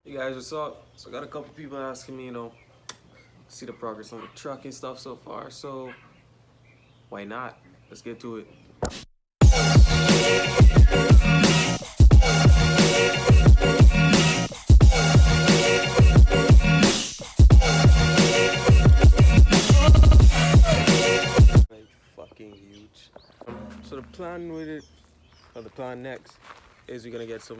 Hey guys, what's up? So I got a couple people asking me, see the progress on the truck and stuff so far. So why not? Let's get to it. Like fucking huge. So the plan with it, or the plan next, is we're gonna get some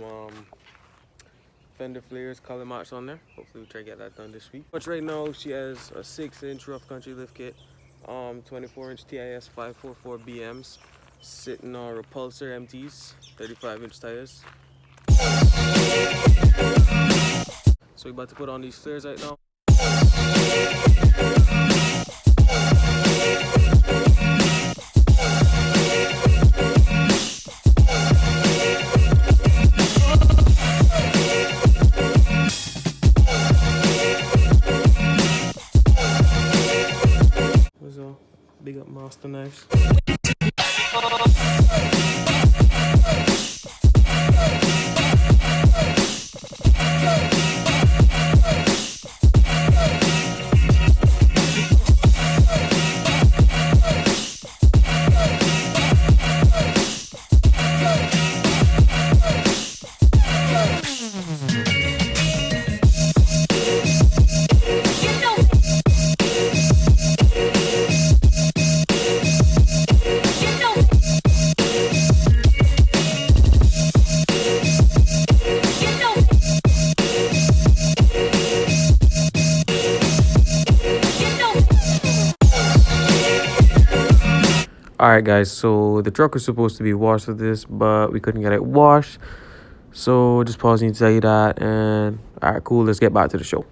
Fender Flares color match on there. Hopefully we try to get that done this week. But right now she has a 6-inch rough country lift kit, 24-inch TIS 544 BMs, sitting on repulsor MTs, 35-inch tires. So we're about to put on these flares right now. Big up Master Knives. Alright guys, so the truck was supposed to be washed with this, but we couldn't get it washed. So just pausing to tell you that, and alright, cool, let's get back to the show.